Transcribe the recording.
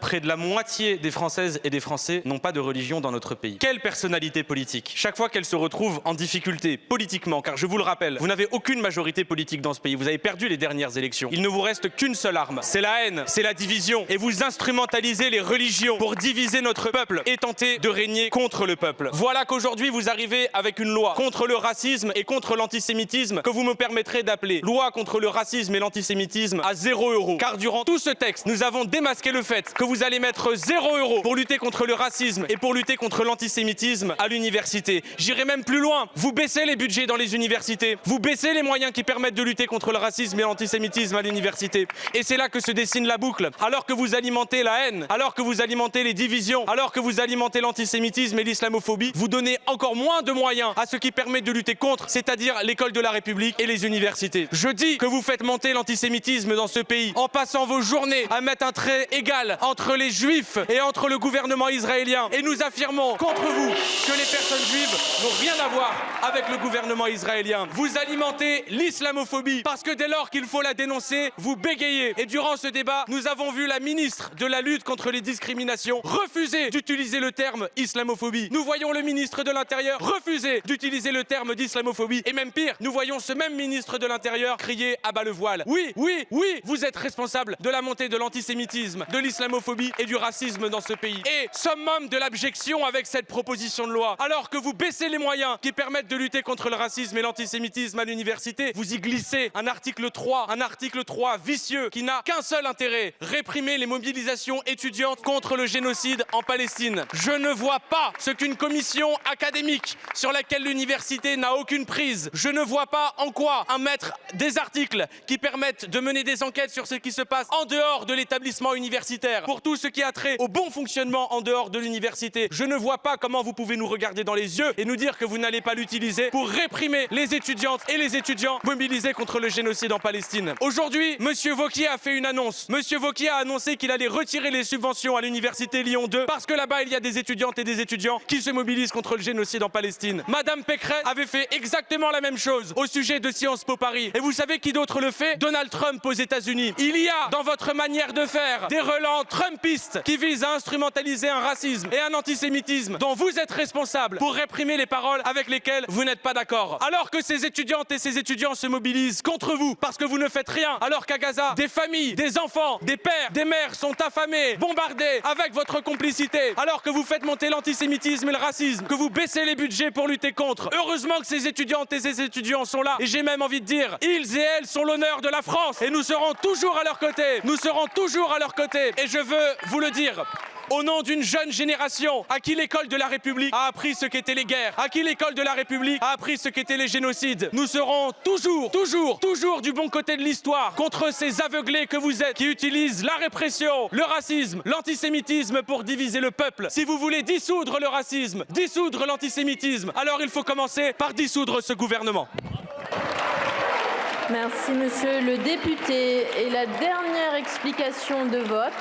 Près de la moitié des Françaises et des Français n'ont pas de religion dans notre pays. Quelle personnalité politique, chaque fois qu'elle se retrouve en difficulté politiquement, car je vous le rappelle, vous n'avez aucune majorité politique dans ce pays, vous avez perdu les dernières élections. Il ne vous reste qu'une seule arme, c'est la haine, c'est la division. Et vous instrumentalisez les religions pour diviser notre peuple et tenter de régner contre le peuple. Voilà qu'aujourd'hui vous arrivez avec une loi contre le racisme et contre l'antisémitisme que vous me permettrez d'appeler loi contre le racisme et l'antisémitisme à 0 €. Car durant tout ce texte, nous avons démasqué le fait que vous allez mettre 0 € pour lutter contre le racisme et pour lutter contre l'antisémitisme à l'université. J'irai même plus loin, vous baissez les budgets dans les universités, vous baissez les moyens qui permettent de lutter contre le racisme et l'antisémitisme à l'université. Et c'est là que se dessine la boucle. Alors que vous alimentez la haine, alors que vous alimentez les divisions, alors que vous alimentez l'antisémitisme et l'islamophobie, vous donnez encore moins de moyens à ce qui permet de lutter contre, c'est-à-dire l'école de la République et les universités. Je dis que vous faites monter l'antisémitisme dans ce pays en passant vos journées à mettre un trait égal entre les juifs et entre le gouvernement israélien. Et nous affirmons contre vous que les personnes juives n'ont rien à voir avec le gouvernement israélien. Vous alimentez l'islamophobie parce que dès lors qu'il faut la dénoncer, vous bégayez. Et durant ce débat, nous avons vu la ministre de la lutte contre les discriminations refuser d'utiliser le terme islamophobie. Nous voyons le ministre de l'Intérieur refuser d'utiliser le terme d'islamophobie. Et même pire, nous voyons ce même ministre de l'Intérieur crier à bas le voile. Oui, oui, oui, vous êtes responsable de la montée de l'antisémitisme, de l'islamophobie et du racisme dans ce pays. Et summum de l'abjection avec cette proposition de loi, alors que vous baissez les moyens qui permettent de lutter contre le racisme et l'antisémitisme à l'université, vous y glissez un article 3 vicieux qui n'a qu'un seul intérêt, réprimer les mobilisations étudiantes contre le génocide en Palestine. Je ne vois pas ce qu'une commission académique sur laquelle l'université n'a aucune prise. Je ne vois pas en quoi mettre des articles qui permettent de mener des enquêtes sur ce qui se passe en dehors de l'établissement universitaire, pour tout ce qui a trait au bon fonctionnement en dehors de l'université. Je ne vois pas comment vous pouvez nous regarder dans les yeux et nous dire que vous n'allez pas l'utiliser pour réprimer les étudiantes et les étudiants mobilisés contre le génocide en Palestine. Aujourd'hui, Monsieur Wauquiez a fait une annonce. Monsieur Wauquiez a annoncé qu'il allait retirer les subventions à l'université Lyon 2 parce que là-bas, il y a des étudiantes et des étudiants qui se mobilisent contre le génocide en Palestine. Madame Pécresse avait fait exactement la même chose au sujet de Sciences Po Paris. Et vous savez qui d'autre le fait? Donald Trump aux États-Unis. Il y a dans votre manière de faire des relents trumpistes qui visent à instrumentaliser un racisme et un antisémitisme dont vous êtes responsable pour réprimer les paroles avec lesquelles vous n'êtes pas d'accord. Alors que ces étudiantes et ces étudiants se mobilisent contre vous parce que vous ne faites rien, alors qu'à Gaza, des familles, des enfants, des pères, des mères sont affamés, bombardés avec votre complicité, alors que vous faites monter l'antisémitisme et le racisme, que vous baissez les budgets pour lutter contre. Heureusement que ces étudiantes et ces étudiants sont là, et j'ai même envie de dire, ils et elles sont l'honneur de la France, et nous serons toujours à leur côté, nous serons toujours à leur côté, et je veux vous le dire. Au nom d'une jeune génération à qui l'école de la République a appris ce qu'étaient les guerres, à qui l'école de la République a appris ce qu'étaient les génocides, nous serons toujours du bon côté de l'histoire contre ces aveuglés que vous êtes qui utilisent la répression, le racisme, l'antisémitisme pour diviser le peuple. Si vous voulez dissoudre le racisme, dissoudre l'antisémitisme, alors il faut commencer par dissoudre ce gouvernement. Merci, monsieur le député. Et la dernière explication de vote.